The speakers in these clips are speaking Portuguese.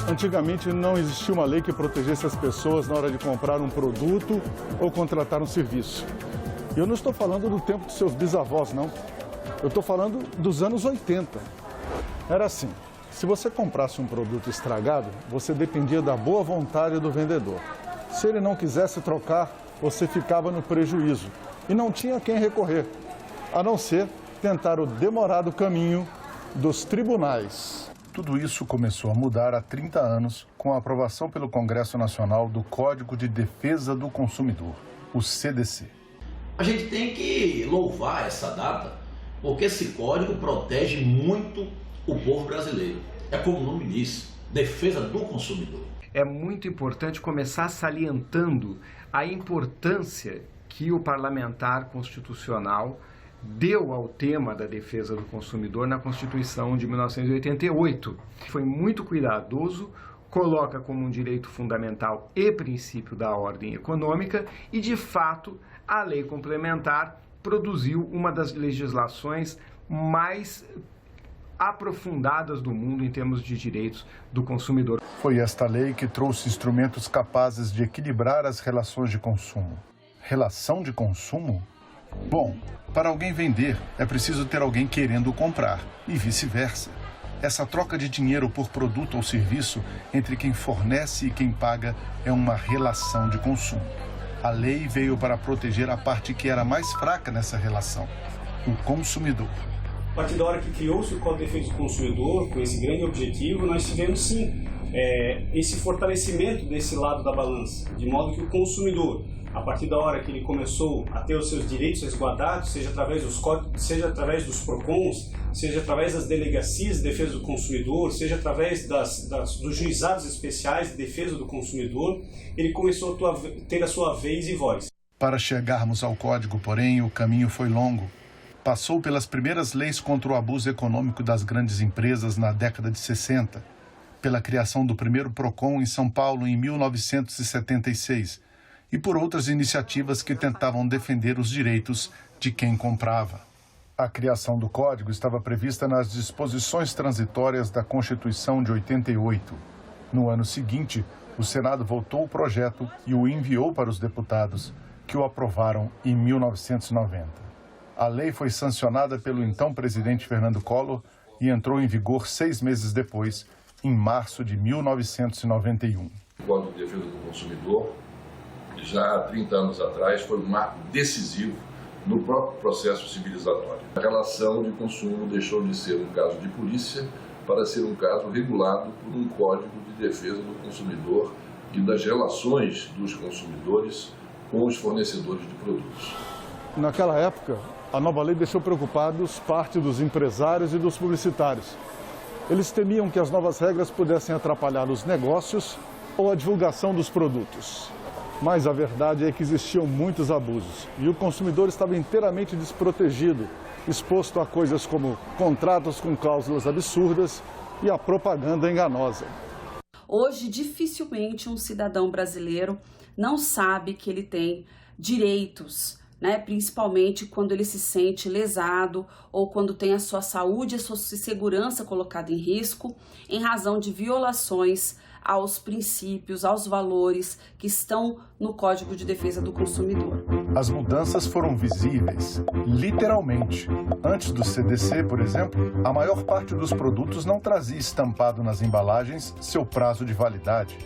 Antigamente não existia uma lei que protegesse as pessoas na hora de comprar um produto ou contratar um serviço. Eu não estou falando do tempo dos seus bisavós, não. Eu estou falando dos anos 80. Era assim, se você comprasse um produto estragado, você dependia da boa vontade do vendedor. Se ele não quisesse trocar, você ficava no prejuízo e não tinha a quem recorrer, a não ser tentar o demorado caminho dos tribunais. Tudo isso começou a mudar há 30 anos com a aprovação pelo Congresso Nacional do Código de Defesa do Consumidor, o CDC. A gente tem que louvar essa data, porque esse código protege muito o povo brasileiro. É como o nome diz, defesa do consumidor. É muito importante começar salientando a importância que o parlamentar constitucional deu ao tema da defesa do consumidor na Constituição de 1988. Foi muito cuidadoso, coloca como um direito fundamental e princípio da ordem econômica e, de fato, a lei complementar produziu uma das legislações mais aprofundadas do mundo em termos de direitos do consumidor. Foi esta lei que trouxe instrumentos capazes de equilibrar as relações de consumo. Relação de consumo? Bom, para alguém vender, é preciso ter alguém querendo comprar, e vice-versa. Essa troca de dinheiro por produto ou serviço entre quem fornece e quem paga é uma relação de consumo. A lei veio para proteger a parte que era mais fraca nessa relação, o consumidor. A partir da hora que criou-se o Código de Defesa do Consumidor, com esse grande objetivo, nós tivemos sim esse fortalecimento desse lado da balança, de modo que o consumidor, a partir da hora que ele começou a ter os seus direitos resguardados, seja através dos códigos, seja através dos PROCONs, seja através das delegacias de defesa do consumidor, seja através dos juizados especiais de defesa do consumidor, ele começou a ter a sua vez e voz. Para chegarmos ao código, porém, o caminho foi longo. Passou pelas primeiras leis contra o abuso econômico das grandes empresas na década de 60, pela criação do primeiro PROCON em São Paulo em 1976, e por outras iniciativas que tentavam defender os direitos de quem comprava. A criação do Código estava prevista nas disposições transitórias da Constituição de 88. No ano seguinte, o Senado votou o projeto e o enviou para os deputados, que o aprovaram em 1990. A lei foi sancionada pelo então presidente Fernando Collor e entrou em vigor 6 meses depois, em março de 1991. O Código de Defesa do Consumidor, já há 30 anos atrás, foi um marco decisivo no próprio processo civilizatório. A relação de consumo deixou de ser um caso de polícia para ser um caso regulado por um Código de Defesa do Consumidor e das relações dos consumidores com os fornecedores de produtos. Naquela época, a nova lei deixou preocupados parte dos empresários e dos publicitários. Eles temiam que as novas regras pudessem atrapalhar os negócios ou a divulgação dos produtos. Mas a verdade é que existiam muitos abusos e o consumidor estava inteiramente desprotegido, exposto a coisas como contratos com cláusulas absurdas e a propaganda enganosa. Hoje, dificilmente um cidadão brasileiro não sabe que ele tem direitos, principalmente quando ele se sente lesado ou quando tem a sua saúde e a sua segurança colocada em risco em razão de violações aos princípios, aos valores que estão no Código de Defesa do Consumidor. As mudanças foram visíveis, literalmente. Antes do CDC, por exemplo, a maior parte dos produtos não trazia estampado nas embalagens seu prazo de validade.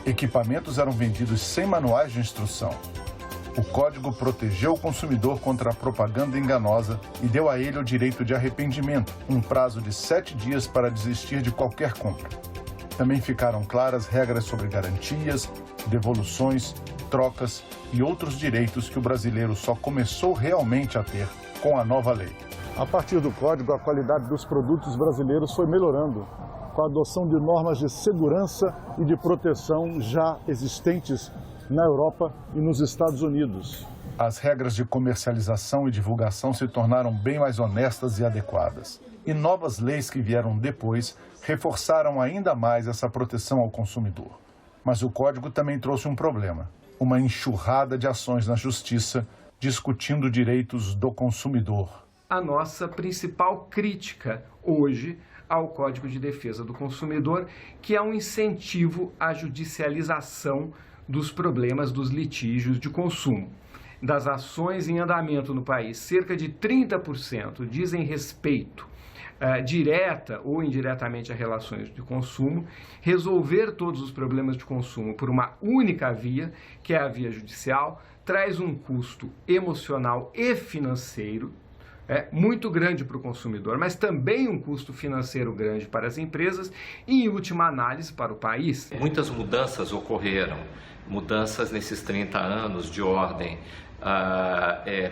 Equipamentos eram vendidos sem manuais de instrução. O código protegeu o consumidor contra a propaganda enganosa e deu a ele o direito de arrependimento, um prazo de 7 dias para desistir de qualquer compra. Também ficaram claras regras sobre garantias, devoluções, trocas e outros direitos que o brasileiro só começou realmente a ter com a nova lei. A partir do código, a qualidade dos produtos brasileiros foi melhorando, com a adoção de normas de segurança e de proteção já existentes na Europa e nos Estados Unidos. As regras de comercialização e divulgação se tornaram bem mais honestas e adequadas. E novas leis que vieram depois reforçaram ainda mais essa proteção ao consumidor. Mas o Código também trouxe um problema: uma enxurrada de ações na Justiça discutindo direitos do consumidor. a nossa principal crítica hoje ao Código de Defesa do Consumidor, que é um incentivo à judicialização dos problemas dos litígios de consumo. Das ações em andamento no país, cerca de 30% dizem respeito direta ou indiretamente a relações de consumo. Resolver todos os problemas de consumo por uma única via, que é a via judicial, traz um custo emocional e financeiro muito grande para o consumidor, mas também um custo financeiro grande para as empresas e, em última análise, para o país. Muitas mudanças ocorreram, mudanças nesses 30 anos de ordem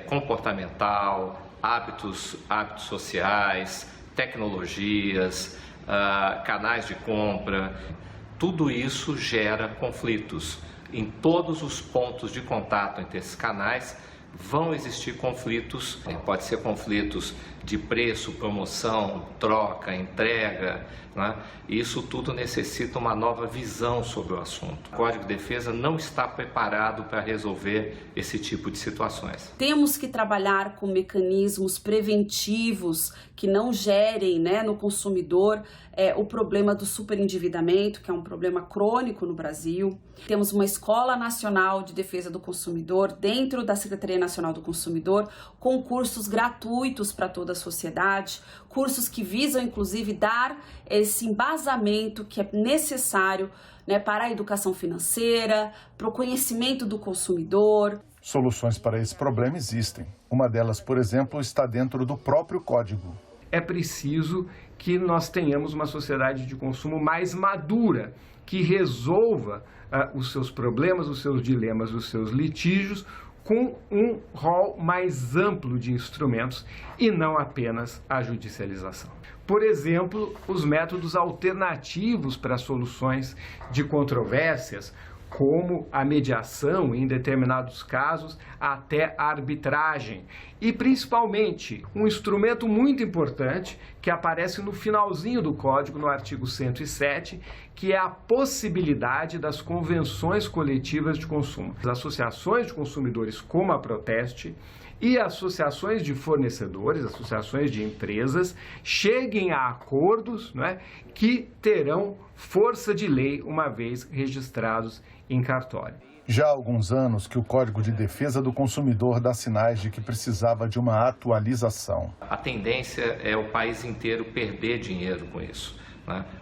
comportamental, hábitos sociais, tecnologias, canais de compra. Tudo isso gera conflitos. Em todos os pontos de contato entre esses canais vão existir conflitos, pode ser conflitos de preço, promoção, troca, entrega, né? Isso tudo necessita uma nova visão sobre o assunto. O Código de Defesa não está preparado para resolver esse tipo de situações. Temos que trabalhar com mecanismos preventivos que não gerem, no consumidor o problema do superendividamento, que é um problema crônico no Brasil. Temos uma Escola Nacional de Defesa do Consumidor dentro da Secretaria Nacional do Consumidor, com cursos gratuitos para toda a sociedade, cursos que visam, inclusive, dar esse embasamento que é necessário para a educação financeira, para o conhecimento do consumidor. Soluções para esse problema existem. Uma delas, por exemplo, está dentro do próprio código. É preciso que nós tenhamos uma sociedade de consumo mais madura, que resolva os seus problemas, os seus dilemas, os seus litígios, com um rol mais amplo de instrumentos e não apenas a judicialização. Por exemplo, os métodos alternativos para soluções de controvérsias, como a mediação, em determinados casos, até a arbitragem. E, principalmente, um instrumento muito importante que aparece no finalzinho do Código, no artigo 107, que é a possibilidade das convenções coletivas de consumo. As associações de consumidores, como a Proteste, e associações de fornecedores, associações de empresas, cheguem a acordos, que terão força de lei uma vez registrados em cartório. Já há alguns anos que o Código de Defesa do Consumidor dá sinais de que precisava de uma atualização. A tendência é o país inteiro perder dinheiro com isso.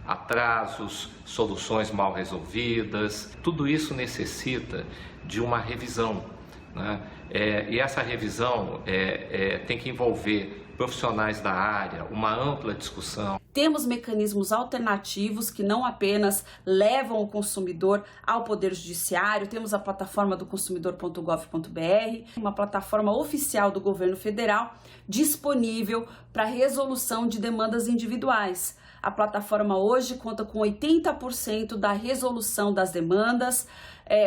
Atrasos, soluções mal resolvidas, tudo isso necessita de uma revisão. E essa revisão tem que envolver profissionais da área, uma ampla discussão. Temos mecanismos alternativos que não apenas levam o consumidor ao Poder Judiciário. Temos a plataforma do consumidor.gov.br, uma plataforma oficial do governo federal disponível para resolução de demandas individuais. A plataforma hoje conta com 80% da resolução das demandas.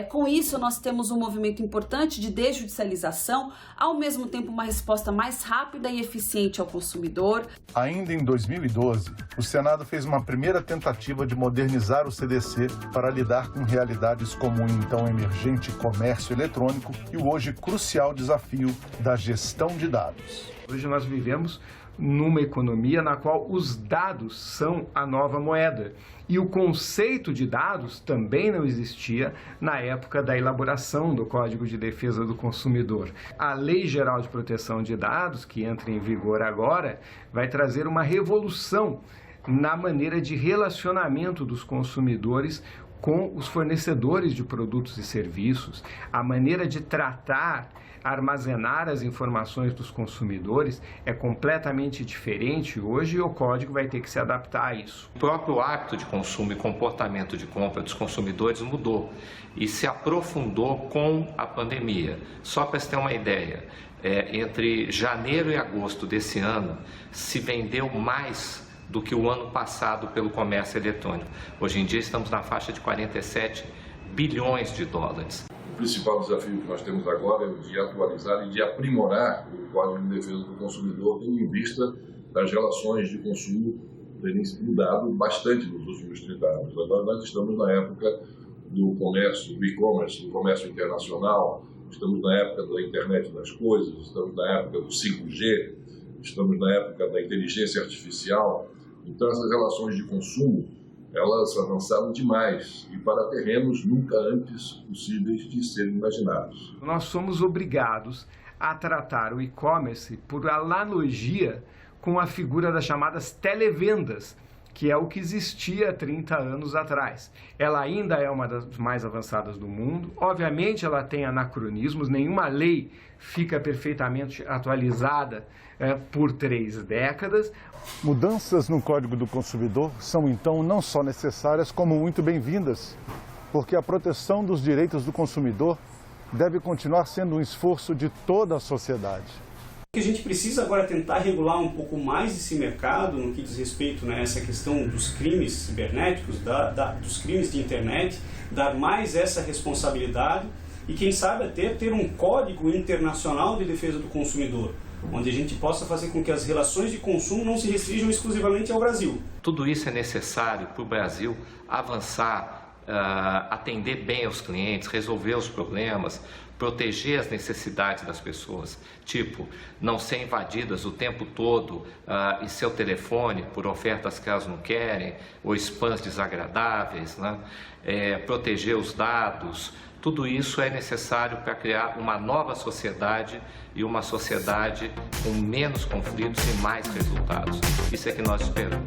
Com isso, nós temos um movimento importante de desjudicialização, ao mesmo tempo uma resposta mais rápida e eficiente ao consumidor. Ainda em 2012, o Senado fez uma primeira tentativa de modernizar o CDC para lidar com realidades como o então emergente comércio eletrônico e o hoje crucial desafio da gestão de dados. Hoje nós vivemos numa economia na qual os dados são a nova moeda. E o conceito de dados também não existia na época da elaboração do Código de Defesa do Consumidor. A Lei Geral de Proteção de Dados, que entra em vigor agora, vai trazer uma revolução na maneira de relacionamento dos consumidores com os fornecedores de produtos e serviços, a maneira de tratar, armazenar as informações dos consumidores é completamente diferente hoje e o código vai ter que se adaptar a isso. O próprio hábito de consumo e comportamento de compra dos consumidores mudou e se aprofundou com a pandemia. Só para você ter uma ideia, entre janeiro e agosto desse ano se vendeu mais do que o ano passado pelo comércio eletrônico. Hoje em dia estamos na faixa de 47 bilhões de dólares. O principal desafio que nós temos agora é o de atualizar e de aprimorar o Código de Defesa do Consumidor, tendo em vista das relações de consumo terem mudado bastante nos últimos 30 anos. Agora nós estamos na época do comércio, do e-commerce, do comércio internacional, estamos na época da internet das coisas, estamos na época do 5G, estamos na época da inteligência artificial, então essas relações de consumo, elas avançaram demais e para terrenos nunca antes possíveis de serem imaginados. Nós somos obrigados a tratar o e-commerce por analogia com a figura das chamadas televendas, que é o que existia há 30 anos atrás. Ela ainda é uma das mais avançadas do mundo. Obviamente ela tem anacronismos, nenhuma lei fica perfeitamente atualizada por 3 décadas. Mudanças no Código do Consumidor são então não só necessárias, como muito bem-vindas, porque a proteção dos direitos do consumidor deve continuar sendo um esforço de toda a sociedade. A gente precisa agora tentar regular um pouco mais esse mercado no que diz respeito a essa questão dos crimes cibernéticos, dos crimes de internet, dar mais essa responsabilidade e quem sabe até ter um código internacional de defesa do consumidor, onde a gente possa fazer com que as relações de consumo não se restringam exclusivamente ao Brasil. Tudo isso é necessário para o Brasil avançar, atender bem aos clientes, resolver os problemas, proteger as necessidades das pessoas, tipo, não ser invadidas o tempo todo em seu telefone por ofertas que elas não querem, ou spams desagradáveis, né? Proteger os dados. Tudo isso é necessário para criar uma nova sociedade e uma sociedade com menos conflitos e mais resultados. Isso é que nós esperamos.